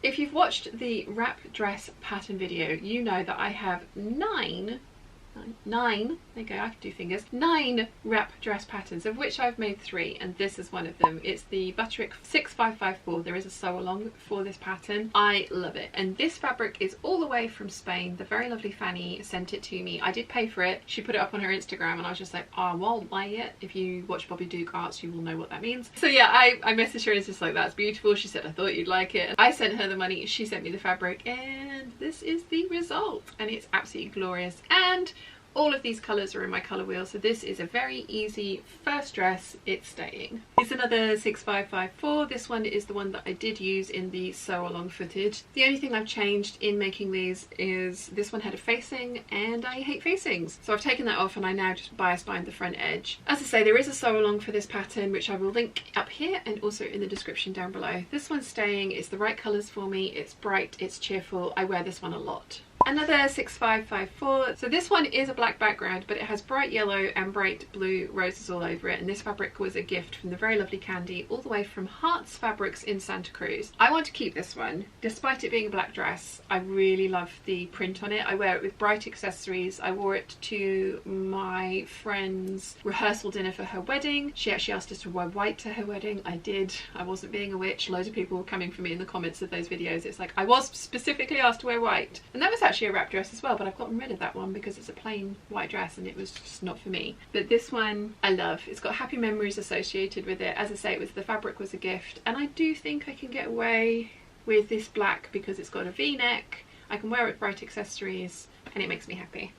If you've watched the wrap dress pattern video, you know that I have nine, there you go, I can do fingers, 9 wrap dress patterns, of which I've made 3, and this is one of them. It's the Butterick 6554. There is a sew along for this pattern. I love it, and this fabric is all the way from Spain. The very lovely Fanny sent it to me. I did pay for it. She put it up on her Instagram and I was just like, oh, I won't buy it. If you watch Bobby Duke Arts, you will know what that means. So yeah, I messaged her and it's just like, that's beautiful. She said, I thought you'd like it. I sent her the money, she sent me the fabric, and this is the result, and it's absolutely glorious. And all of these colours are in my colour wheel, so this is a very easy first dress. It's staying. It's another 6554. This one is the one that I did use in the sew along footage. The only thing I've changed in making these is this one had a facing, and I hate facings, so I've taken that off and I now just bias bind the front edge. As I say, there is a sew along for this pattern, which I will link up here and also in the description down below. This one's staying. It's the right colours for me. It's bright, it's cheerful. I wear this one a lot. Another 6554. So this one is a black background, but it has bright yellow and bright blue roses all over it, and this fabric was a gift from the very lovely Candy, all the way from Hearts Fabrics in Santa Cruz. I want to keep this one, despite it being a black dress. I really love the print on it. I wear it with bright accessories. I wore it to my friend's rehearsal dinner for her wedding. She actually asked us to wear white to her wedding. I did. I wasn't being a witch. Loads of people were coming for me in the comments of those videos. It's like, I was specifically asked to wear white, and that was actually a wrap dress as well, but I've gotten rid of that one because it's a plain white dress and it was just not for me. But this one I love. It's got happy memories associated with it. As I say, it was, the fabric was a gift, and I do think I can get away with this black because it's got a v-neck. I can wear it with bright accessories and it makes me happy.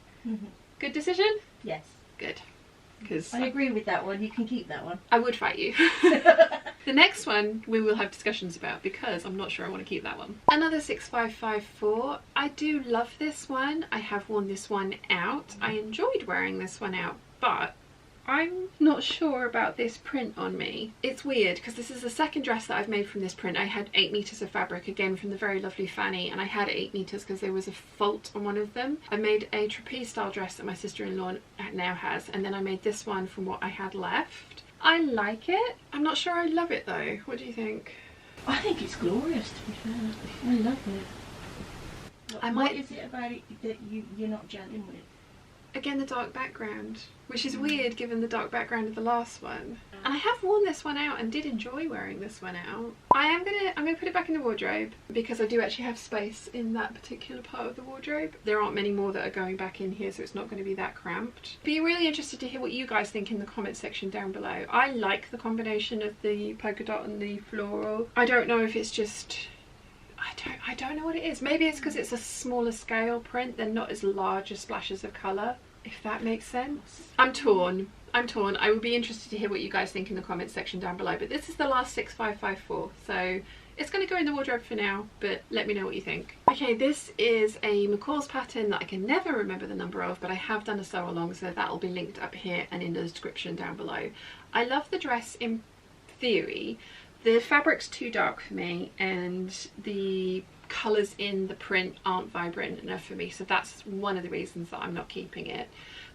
Good decision? Yes. Good. Because I agree with that one. You can keep that one. I would fight you. The next one we will have discussions about because I'm not sure I want to keep that one. Another 6554. I do love this one. I have worn this one out. I enjoyed wearing this one out, but I'm not sure about this print on me. It's weird because this is the second dress that I've made from this print. I had 8 meters of fabric, again from the very lovely Fanny, and I had 8 meters because there was a fault on one of them. I made a trapeze style dress that my sister-in-law now has, and then I made this one from what I had left. I like it. I'm not sure I love it though. What do you think? I think it's glorious, to be fair. I love it. What is it about it that you're not gelling with? Again, the dark background, which is weird given the dark background of the last one. And I have worn this one out and did enjoy wearing this one out. I'm gonna put it back in the wardrobe because I do actually have space in that particular part of the wardrobe. There aren't many more that are going back in here, so it's not going to be that cramped. Be really interested to hear what you guys think in the comment section down below. I like the combination of the polka dot and the floral. I don't know if it's just, I don't know what it is. Maybe it's because it's a smaller scale print. They're not as large as splashes of colour, if that makes sense. I'm torn. I would be interested to hear what you guys think in the comments section down below, but this is the last 6554, so it's going to go in the wardrobe for now, but let me know what you think. Okay, this is a McCall's pattern that I can never remember the number of, but I have done a sew along, so that will be linked up here and in the description down below. I love the dress in theory. The fabric's too dark for me, and the colours in the print aren't vibrant enough for me, so that's one of the reasons that I'm not keeping it.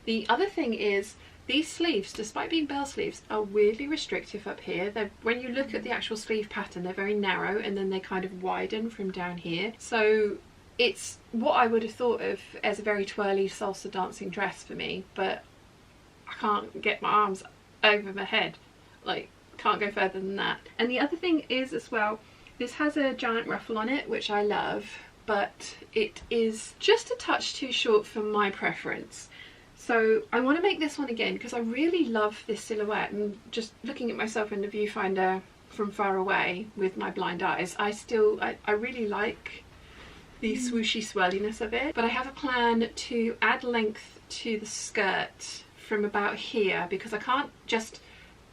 The other thing is these sleeves, despite being bell sleeves, are weirdly restrictive up here. When you look at the actual sleeve pattern, they're very narrow and then they kind of widen from down here, so it's what I would have thought of as a very twirly salsa dancing dress for me, but I can't get my arms over my head, like can't go further than that. And the other thing is as well, this has a giant ruffle on it, which I love, but it is just a touch too short for my preference. So I want to make this one again because I really love this silhouette, and just looking at myself in the viewfinder from far away with my blind eyes, I really like the swooshy swirliness of it. But I have a plan to add length to the skirt from about here because I can't just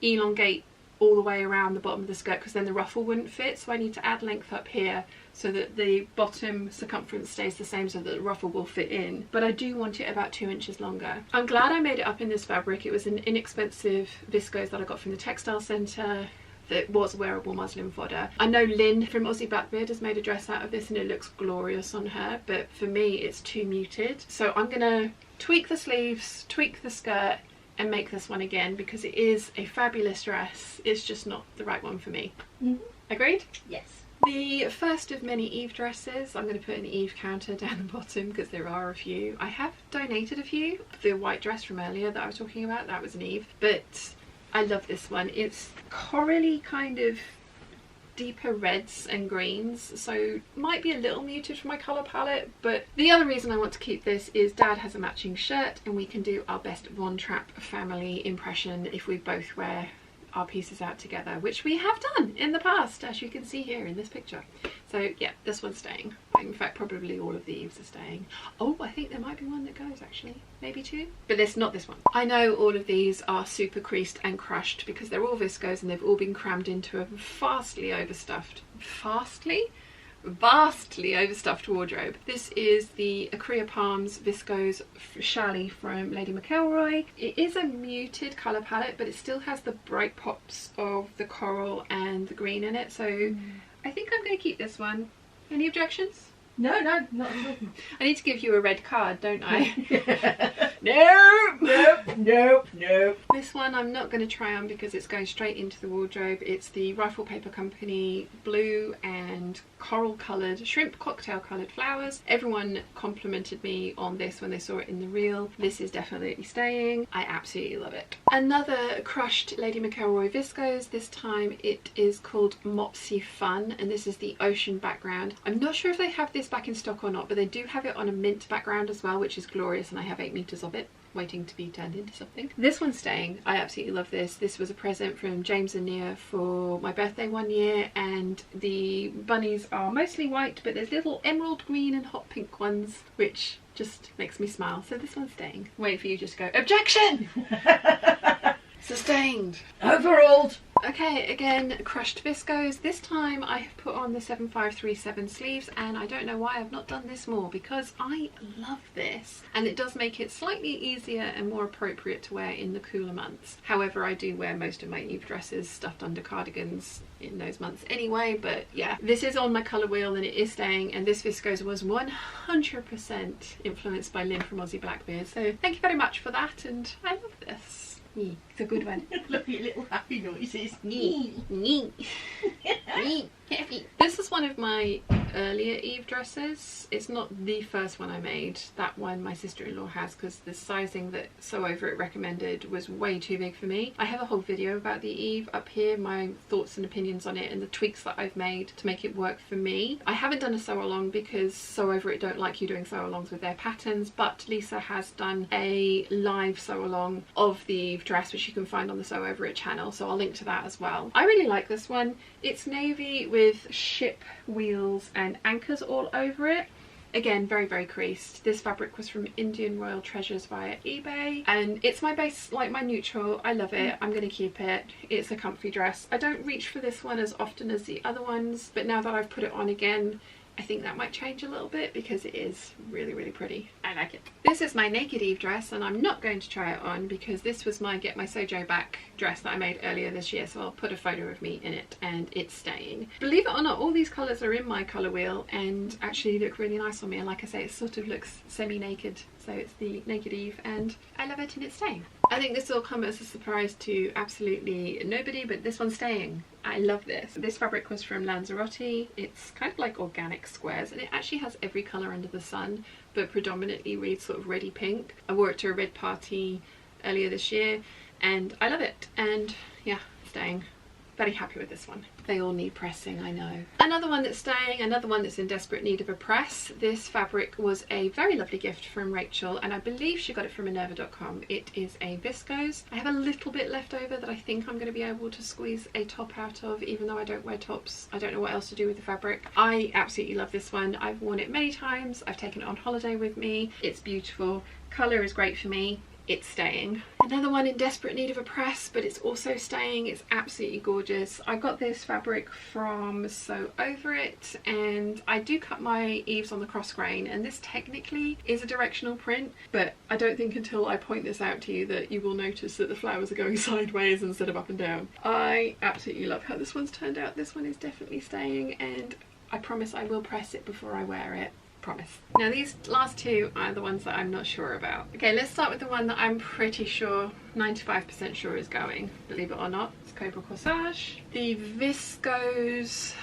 elongate all the way around the bottom of the skirt because then the ruffle wouldn't fit, so I need to add length up here so that the bottom circumference stays the same so that the ruffle will fit in, but I do want it about 2 inches longer. I'm glad I made it up in this fabric. It was an inexpensive viscose that I got from the textile centre that was wearable muslin fodder. I know Lynn from Aussie Blackbeard has made a dress out of this and it looks glorious on her, but for me it's too muted, so I'm gonna tweak the sleeves, tweak the skirt and make this one again because it is a fabulous dress. It's just not the right one for me. Agreed? Yes. The first of many Eve dresses. I'm going to put an Eve counter down the bottom because there are a few. I have donated a few. The white dress from earlier that I was talking about, that was an Eve. But I love this one. It's corally kind of deeper reds and greens, so might be a little muted for my colour palette, but the other reason I want to keep this is Dad has a matching shirt and we can do our best Von Trapp family impression if we both wear our pieces out together, which we have done in the past, as you can see here in this picture. So yeah, this one's staying. In fact, probably all of the Eves are staying. Oh, I think there might be one that goes actually, maybe two, but it's not this one. I know all of these are super creased and crushed because they're all viscose and they've all been crammed into a vastly overstuffed wardrobe. This is the Acrea Palms Viscose Chalet from Lady McElroy. It is a muted colour palette, but it still has the bright pops of the coral and the green in it, so I think I'm going to keep this one. Any objections? No, not at all. I need to give you a red card, don't I? Nope. This one I'm not going to try on because it's going straight into the wardrobe. It's the Rifle Paper Company blue and coral coloured, shrimp cocktail coloured flowers. Everyone complimented me on this when they saw it in the reel. This is definitely staying. I absolutely love it. Another crushed Lady McElroy viscose. This time it is called Mopsey Fun and this is the ocean background. I'm not sure if they have this back in stock or not, but they do have it on a mint background as well, which is glorious, and I have 8 meters of it waiting to be turned into something. This one's staying. I absolutely love this. This was a present from James and Nia for my birthday one year, and the bunnies are mostly white, but there's little emerald green and hot pink ones, which just makes me smile. So this one's staying. Wait for you just to go, objection! Sustained. Overruled. Okay, again, crushed viscose. This time I have put on the 7537 sleeves, and I don't know why I've not done this more because I love this, and it does make it slightly easier and more appropriate to wear in the cooler months. However, I do wear most of my Eve dresses stuffed under cardigans in those months anyway, but yeah, this is on my colour wheel and it is staying, and this viscose was 100% influenced by Lynn from Aussie Blackbeard, so thank you very much for that, and I love this. It's a good one. Look at little happy noises. This is one of my earlier Eve dresses. It's not the first one I made. That one my sister-in-law has because the sizing that Sew Over It recommended was way too big for me. I have a whole video about the Eve up here, my thoughts and opinions on it and the tweaks that I've made to make it work for me. I haven't done a sew along because Sew Over It don't like you doing sew alongs with their patterns, but Lisa has done a live sew along of the Eve dress which you can find on the Sew Over It channel, so I'll link to that as well. I really like this one. It's navy with ship wheels and anchors all over it. Again, very creased. This fabric was from Indian Royal Treasures via eBay, and it's my base, like my neutral. I love it. I'm gonna keep it. It's a comfy dress. I don't reach for this one as often as the other ones, but now that I've put it on again, I think that might change a little bit because it is really pretty. I like it. This is my Naked Eve dress, and I'm not going to try it on because this was my Get My Sojo Back dress that I made earlier this year, so I'll put a photo of me in it, and it's staying. Believe it or not, all these colours are in my colour wheel and actually look really nice on me, and like I say, it sort of looks semi-naked, so it's the Naked Eve and I love it and it's staying. I think this will come as a surprise to absolutely nobody, but this one's staying. I love this. This fabric was from Lanzarote. It's kind of like organic squares, and it actually has every colour under the sun, but predominantly reads sort of reddy pink. I wore it to a red party earlier this year and I love it, and yeah, staying. Very happy with this one. They all need pressing, I know. Another one that's staying, another one that's in desperate need of a press. This fabric was a very lovely gift from Rachel, and I believe she got it from minerva.com. It is a viscose. I have a little bit left over that I think I'm going to be able to squeeze a top out of, even though I don't wear tops. I don't know what else to do with the fabric. I absolutely love this one. I've worn it many times. I've taken it on holiday with me. It's beautiful. Colour is great for me. It's staying. Another one in desperate need of a press, but it's also staying. It's absolutely gorgeous. I got this fabric from Sew Over It, and I do cut my eaves on the cross grain, and this technically is a directional print, but I don't think until I point this out to you that you will notice that the flowers are going sideways instead of up and down. I absolutely love how this one's turned out. This one is definitely staying, and I promise I will press it before I wear it. Promise. Now these last two are the ones that I'm not sure about. Okay, let's start with the one that I'm pretty sure, 95% sure is going, believe it or not. It's Cobra Corsage. The Viscose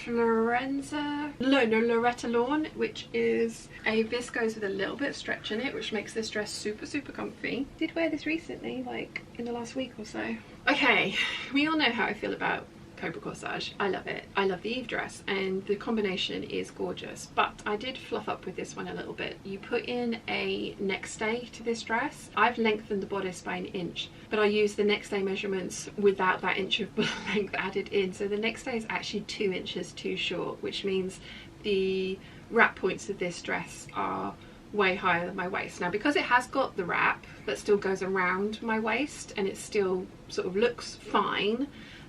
Loretta Lawn, which is a viscose with a little bit of stretch in it, which makes this dress super comfy. Did wear this recently, like in the last week or so. Okay, we all know how I feel about Cobra Corsage. I love it. I love the Eve dress and the combination is gorgeous, but I did fluff up with this one a little bit. You put in a neck stay to this dress. I've lengthened the bodice by 1 inch, but I used the neck stay measurements without that inch of length added in, so the neck stay is actually 2 inches too short, which means the wrap points of this dress are way higher than my waist. Now, because it has got the wrap that still goes around my waist and it still sort of looks fine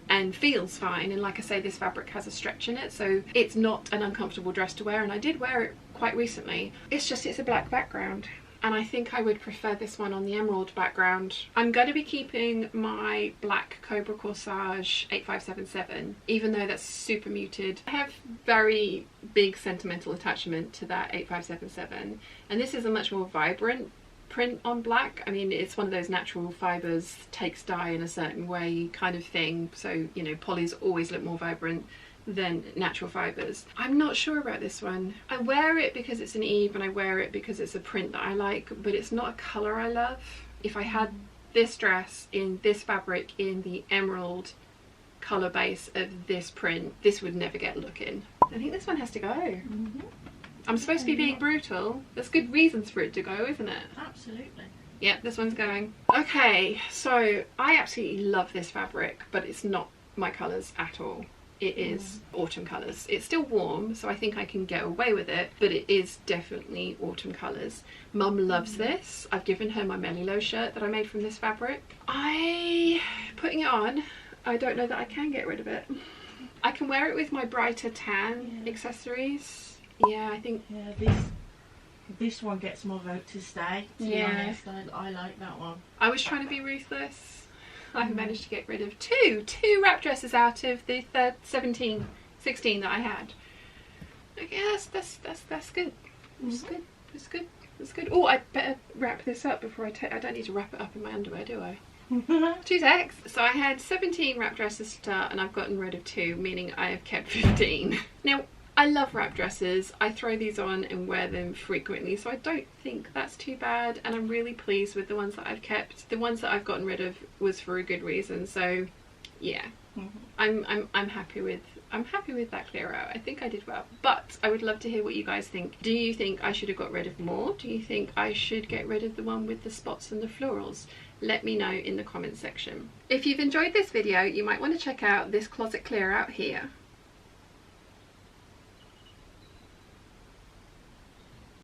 and feels fine, and like I say, this fabric has a stretch in it, so it's not an uncomfortable dress to wear, and I did wear it quite recently. It's just, it's a black background, and I think I would prefer this one on the emerald background. I'm going to be keeping my black Cobra Corsage 8577, even though that's super muted. I have very big sentimental attachment to that 8577, and this is a much more vibrant print on black. I mean, it's one of those natural fibres, takes dye in a certain way kind of thing, so you know, polys always look more vibrant than natural fibres. I'm not sure about this one. I wear it because it's an Eve and I wear it because it's a print that I like, but it's not a colour I love. If I had this dress in this fabric in the emerald colour base of this print, this would never get a look in. I think this one has to go. Mm-hmm. I'm supposed to be being brutal. There's good reasons for it to go, isn't it? Absolutely. Yep, this one's going. Okay, so I absolutely love this fabric, but it's not my colours at all. It is autumn colours. It's still warm, so I think I can get away with it, but it is definitely autumn colours. Mum loves this. I've given her my Melilo shirt that I made from this fabric. Putting it on, I don't know that I can get rid of it. I can wear it with my brighter tan accessories. Yeah, I think... Yeah, this one gets more vote to stay, to be honest. I like that one. I was trying to be ruthless. I've managed to get rid of two wrap dresses out of the 16 that I had. Okay, that's good. That's good. That's good. That's good. Oh, I better wrap this up before I don't need to wrap it up in my underwear, do I? 2 secs. So I had 17 wrap dresses to start and I've gotten rid of 2, meaning I have kept 15. Now, I love wrap dresses. I throw these on and wear them frequently, so I don't think that's too bad, and I'm really pleased with the ones that I've kept. The ones that I've gotten rid of was for a good reason, so yeah. I'm happy with that clear out. I think I did well, but I would love to hear what you guys think. Do you think I should have got rid of more? Do you think I should get rid of the one with the spots and the florals? Let me know in the comments section. If you've enjoyed this video, you might want to check out this closet clear out here.